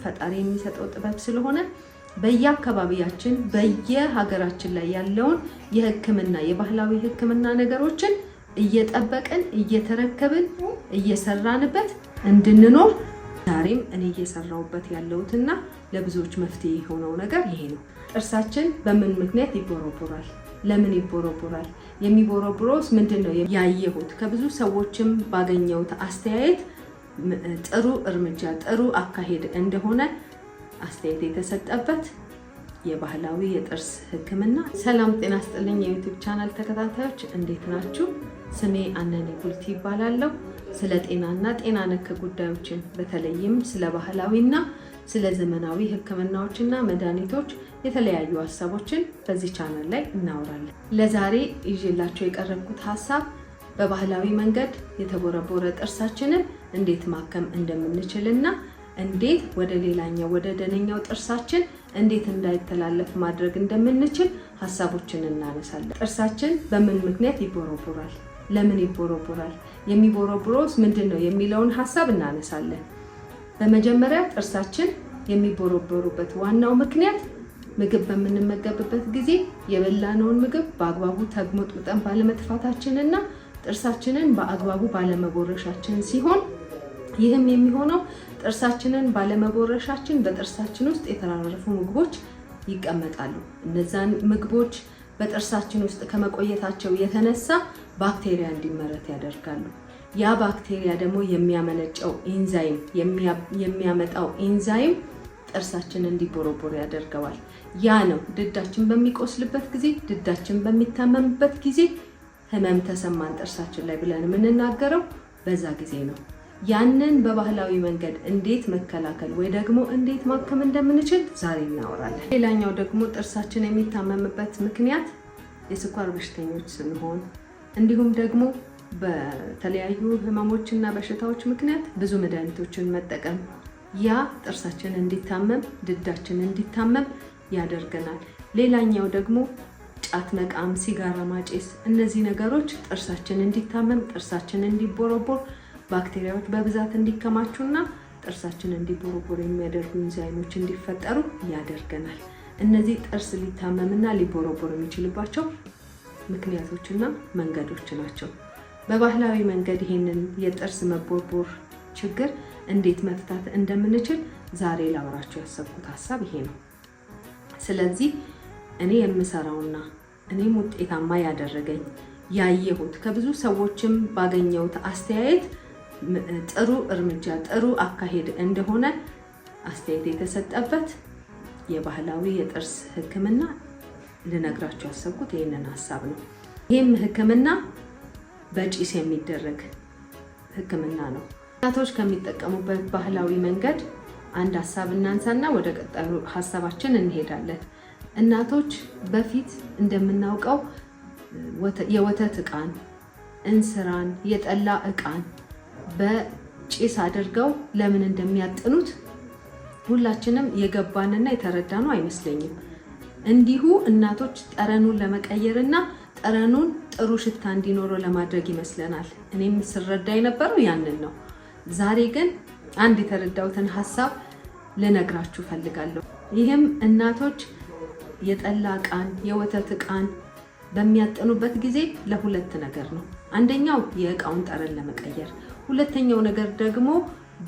ፈጣሪ የሚሰጠው ጥበብ ስለሆነ በየአካባቢያችን በየሀገራችን ላይ ያለውን የህክምና የባህላዊ ህክምና ነገሮችን እየጠበቅን እየተረከብን እየሰራንበት እንድንኖር ዛሬም እኔ እየሰራውበት ያለውትና ለብዙዎች መፍትሄ የሆነው ነገር ይሄ ነው። ጥርሳችን በምን ምክንያት ይቦረቦራል? ለምን ይቦረቦራል? የሚቦረቦረውስ ምንድነው? ያየሁት ከብዙ ሰዎችም ባገኘሁት አስተያየት ጥሩ እርምጃ ጥሩ አካሄድ እንደሆነ አስተያየት የተሰጠበት የባህላዊ የጥርስ ህክምና። ሰላም ጤና ይስጥልኝ የዩቲዩብ ቻናል ተከታታዮች እንዴት ናችሁ? ስሜ አነኔ ቡልቲ ይባላለሁ። ስለ ጤናና ጤና ነክ ጉዳዮችን በተለይም ስለ ባህላዊና ስለ ዘመናዊ ህክምናዎችና መድኃኒቶች የተለያዩ ሀሳቦችን በዚህ ቻናል ላይ እናወራለን። ለዛሬ ይዤላችሁ የቀረብኩት ሀሳብ በባህላዊ መንገድ የተቦረቦረ ጥርሳችንን እንዴት ማከም እንደምንችልና እንዴት ወደ ሌላኛው ወደ ደነኛው ጥርሳችን እንዴት እንዳይተላለፍ ማድረግ እንደምንችል ሀሳቦችን እናነሳለን። ጥርሳችን በምን ምክንያት ይቦረቦራል? ለምን ይቦረቦራል? የሚቦረቦረውስ ምንድነው የሚለውን ሀሳብ እናነሳለን። በመጀመሪያ ጥርሳችን የሚቦረቦሩበት ዋናው ምክንያት ምግብ በምንመገብበት ጊዜ የበላነውን ምግብ በአግባቡ ተግመጥምጠን ባለመጥፋታችንና ጥርሳችንን በአግባቡ ባለመቦረሻችን ሲሆን ይህም የሚሆነው ጥርሳችንን ባለመቦረሻችን በጥርሳችን ውስጥ የተራረፉ ምግቦች ይቀመጣሉ። እነዛን ምግቦች በጥርሳችን ውስጥ ከመቆየታቸው የተነሳ ባክቴሪያ እንዲመረት ያደርጋሉ። ያ ባክቴሪያ ደግሞ የሚያመነጨው ኢንዛይም የሚያመጣው ኢንዛይም ጥርሳችን እንዲቦረቦር ያደርገዋል። ያ ነው ድዳችን በሚቆስልበት ጊዜ ድዳችን በሚታመምበት ጊዜ ህመም ተሰማን ጥርሳችን ላይ ብለን የምንናገረው በዛ ጊዜ ነው። ያንን በባህላዊ መንገድ እንዴት መከላከል ወይ ደግሞ እንዴት ማከም እንደምንችል ዛሬ እናወራለን። ሌላኛው ደግሞ ጥርሳችን የሚታመምበት ምክንያት የስኳር በሽተኞች ስንሆን እንዲሁም ደግሞ በተለያዩ ህመሞችና በሽታዎች ምክንያት ብዙ መድኃኒቶችን መጠቀም ያ ጥርሳችን እንዲታመም ድዳችን እንዲታመም ያደርገናል። ሌላኛው ደግሞ ጫት መቃም፣ ሲጋራ ማጨስ፣ እነዚህ ነገሮች ጥርሳችን እንዲታመም ጥርሳችን እንዲቦረቦር ባክቴሪያዎች በብዛት እንዲከማቹና ጥርሳችን እንዲቦረቦር የሚያደርጉ ኢንዛይሞች እንዲፈጠሩ ያደርገናል። እነዚህ ጥርስ ሊታመምና ሊቦረቦር የሚችልባቸው ምክንያቶችና መንገዶች ናቸው። በባህላዊ መንገድ ይሄንን የጥርስ መቦርቦር ችግር እንዴት መፍታት እንደምንችል ዛሬ ላወራችሁ ያሰብኩት ሀሳብ ይሄ ነው። ስለዚህ እኔ የምሰራውና እኔም ውጤታማ ያደረገኝ ያየሁት ከብዙ ሰዎችም ባገኘሁት አስተያየት ጥሩ እርምጃ ጥሩ አካሄድ እንደሆነ አስተያየት የተሰጠበት የባህላዊ የጥርስ ህክምና ልነግራችሁ ያሰብኩት ይሄንን ሀሳብ ነው። ይህም ህክምና በጭስ የሚደረግ ህክምና ነው። እናቶች ከሚጠቀሙበት ባህላዊ መንገድ አንድ ሀሳብ እናንሳና ወደ ቀጣዩ ሀሳባችን እንሄዳለን። እናቶች በፊት እንደምናውቀው የወተት ዕቃን፣ እንስራን፣ የጠላ ዕቃን በጭስ አድርገው ለምን እንደሚያጥኑት ሁላችንም የገባንና የተረዳነው አይመስለኝም። እንዲሁ እናቶች ጠረኑን ለመቀየርና ጠረኑን ጥሩ ሽታ እንዲኖረው ለማድረግ ይመስለናል። እኔም ስረዳ የነበረው ያንን ነው። ዛሬ ግን አንድ የተረዳሁትን ሀሳብ ልነግራችሁ ፈልጋለሁ። ይህም እናቶች የጠላ ዕቃን የወተት ዕቃን በሚያጥኑበት ጊዜ ለሁለት ነገር ነው። አንደኛው የዕቃውን ጠረን ለመቀየር፣ ሁለተኛው ነገር ደግሞ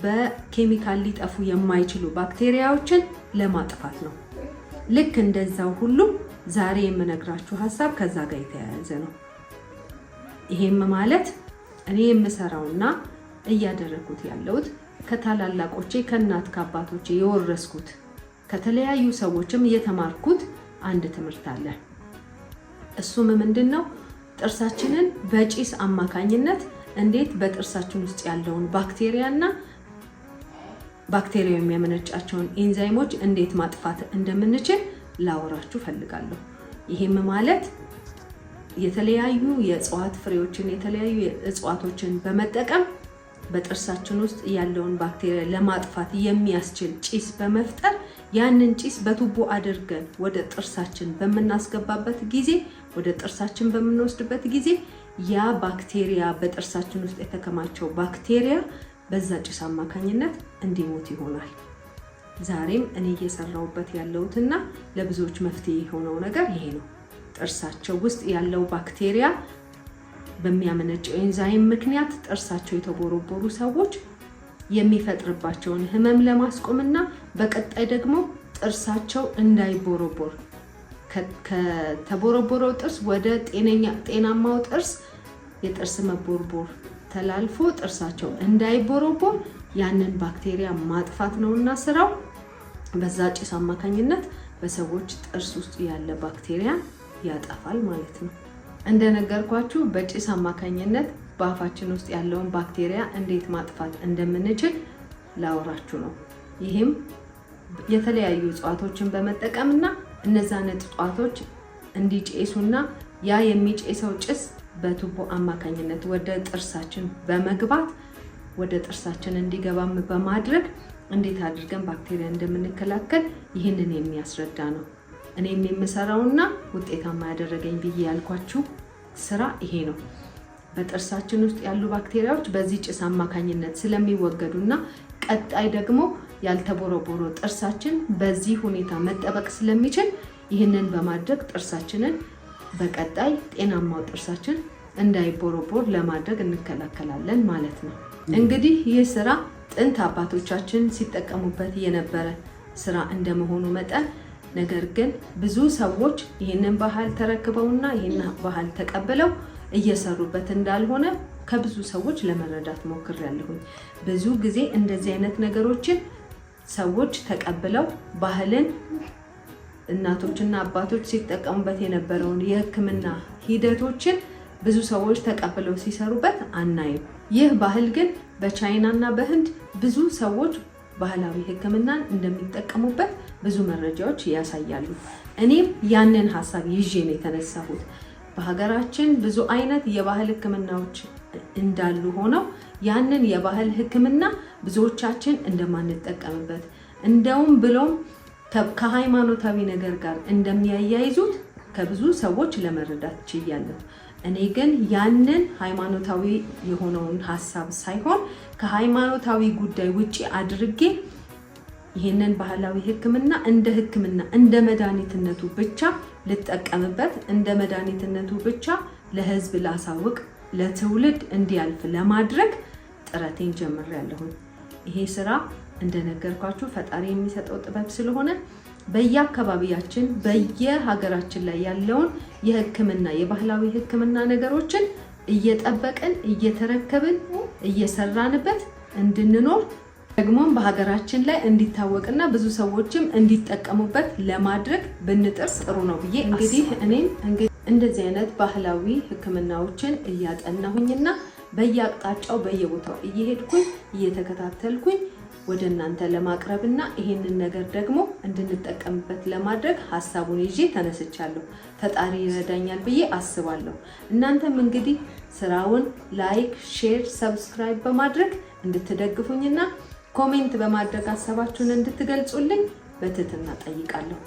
በኬሚካል ሊጠፉ የማይችሉ ባክቴሪያዎችን ለማጥፋት ነው። ልክ እንደዛው ሁሉ ዛሬ የምነግራችሁ ሀሳብ ከዛ ጋር የተያያዘ ነው። ይሄም ማለት እኔ የምሰራውና እያደረኩት ያለሁት ከታላላቆቼ ከእናት ከአባቶቼ የወረስኩት ከተለያዩ ሰዎችም እየተማርኩት አንድ ትምህርት አለ። እሱም ምንድነው? ጥርሳችንን በጭስ አማካኝነት እንዴት በጥርሳችን ውስጥ ያለውን ባክቴሪያና ባክቴሪያው የሚያመነጫቸውን ኢንዛይሞች እንዴት ማጥፋት እንደምንችል ላወራችሁ ፈልጋለሁ። ይሄም ማለት የተለያዩ የእጽዋት ፍሬዎችን የተለያዩ እጽዋቶችን በመጠቀም በጥርሳችን ውስጥ ያለውን ባክቴሪያ ለማጥፋት የሚያስችል ጭስ በመፍጠር ያንን ጭስ በቱቦ አድርገን ወደ ጥርሳችን በመናስገባበት ጊዜ ወደ ጥርሳችን በመንወስድበት ጊዜ ያ ባክቴሪያ በጥርሳችን ውስጥ የተከማቸው ባክቴሪያ በዛ ጭስ አማካኝነት እንዲሞት ይሆናል። ዛሬም እኔ እየሰራሁበት ያለሁትና ለብዙዎች መፍትሄ የሆነው ነገር ይሄ ነው። ጥርሳቸው ውስጥ ያለው ባክቴሪያ በሚያመነጨው ኤንዛይም ምክንያት ጥርሳቸው የተቦረቦሩ ሰዎች የሚፈጥርባቸውን ህመም ለማስቆምና በቀጣይ ደግሞ ጥርሳቸው እንዳይቦረቦር ከተቦረቦረው ጥርስ ወደ ጤናማው ጥርስ የጥርስ መቦርቦር ተላልፎ ጥርሳቸው እንዳይቦረቦር ያንን ባክቴሪያ ማጥፋት ነውና ስራው። በዛ ጭስ አማካኝነት በሰዎች ጥርስ ውስጥ ያለ ባክቴሪያ ያጠፋል ማለት ነው። እንደነገርኳችሁ በጭስ አማካኝነት በአፋችን ውስጥ ያለውን ባክቴሪያ እንዴት ማጥፋት እንደምንችል ላወራችሁ ነው። ይህም የተለያዩ እጽዋቶችን በመጠቀምና እነዛን እጽዋቶች እንዲጨሱና ያ የሚጨሰው ጭስ በቱቦ አማካኝነት ወደ ጥርሳችን በመግባት ወደ ጥርሳችን እንዲገባም በማድረግ እንዴት አድርገን ባክቴሪያ እንደምንከላከል ይህንን የሚያስረዳ ነው። እኔም የምሰራውና ውጤታማ ያደረገኝ ብዬ ያልኳችሁ ስራ ይሄ ነው። በጥርሳችን ውስጥ ያሉ ባክቴሪያዎች በዚህ ጭስ አማካኝነት ስለሚወገዱና ቀጣይ ደግሞ ያልተቦረቦረ ጥርሳችን በዚህ ሁኔታ መጠበቅ ስለሚችል ይህንን በማድረግ ጥርሳችንን በቀጣይ ጤናማው ጥርሳችን እንዳይቦረቦር ለማድረግ እንከላከላለን ማለት ነው። እንግዲህ ይህ ስራ ጥንት አባቶቻችን ሲጠቀሙበት የነበረ ስራ እንደመሆኑ መጠን ነገር ግን ብዙ ሰዎች ይህንን ባህል ተረክበውና ይህንን ባህል ተቀብለው እየሰሩበት እንዳልሆነ ከብዙ ሰዎች ለመረዳት ሞክሬያለሁ። ብዙ ጊዜ እንደዚህ አይነት ነገሮችን ሰዎች ተቀብለው ባህልን እናቶችና አባቶች ሲጠቀሙበት የነበረውን የሕክምና ሂደቶችን ብዙ ሰዎች ተቀብለው ሲሰሩበት አናይም። ይህ ባህል ግን በቻይናና በህንድ ብዙ ሰዎች ባህላዊ ሕክምናን እንደሚጠቀሙበት ብዙ መረጃዎች ያሳያሉ። እኔም ያንን ሀሳብ ይዤ ነው የተነሳሁት። በሀገራችን ብዙ አይነት የባህል ሕክምናዎች እንዳሉ ሆነው ያንን የባህል ሕክምና ብዙዎቻችን እንደማንጠቀምበት እንደውም ብሎም ከሃይማኖታዊ ነገር ጋር እንደሚያያይዙት ከብዙ ሰዎች ለመረዳት ችያለሁ። እኔ ግን ያንን ሃይማኖታዊ የሆነውን ሀሳብ ሳይሆን ከሃይማኖታዊ ጉዳይ ውጪ አድርጌ ይህንን ባህላዊ ሕክምና እንደ መድኃኒትነቱ ብቻ ልጠቀምበት፣ እንደ መድኃኒትነቱ ብቻ ለህዝብ ላሳውቅ፣ ለትውልድ እንዲያልፍ ለማድረግ ጥረቴን ጀምሬያለሁ። ይሄ ስራ እንደነገርኳችሁ ፈጣሪ የሚሰጠው ጥበብ ስለሆነ በየአካባቢያችን በየሀገራችን ላይ ያለውን የህክምና የባህላዊ ህክምና ነገሮችን እየጠበቅን እየተረከብን እየሰራንበት እንድንኖር ደግሞም በሀገራችን ላይ እንዲታወቅና ብዙ ሰዎችም እንዲጠቀሙበት ለማድረግ ብንጥር ጥሩ ነው ብዬ እንግዲህ እኔም እንደዚህ አይነት ባህላዊ ህክምናዎችን እያጠናሁኝና በየአቅጣጫው በየቦታው እየሄድኩኝ እየተከታተልኩኝ ወደ እናንተ ለማቅረብና ይሄንን ነገር ደግሞ እንድንጠቀምበት ለማድረግ ሐሳቡን ይዤ ተነስቻለሁ። ፈጣሪ ይረዳኛል ብዬ አስባለሁ። እናንተም እንግዲህ ስራውን ላይክ፣ ሼር፣ ሰብስክራይብ በማድረግ እንድትደግፉኝና ኮሜንት በማድረግ ሐሳባችሁን እንድትገልጹልኝ በትህትና ጠይቃለሁ።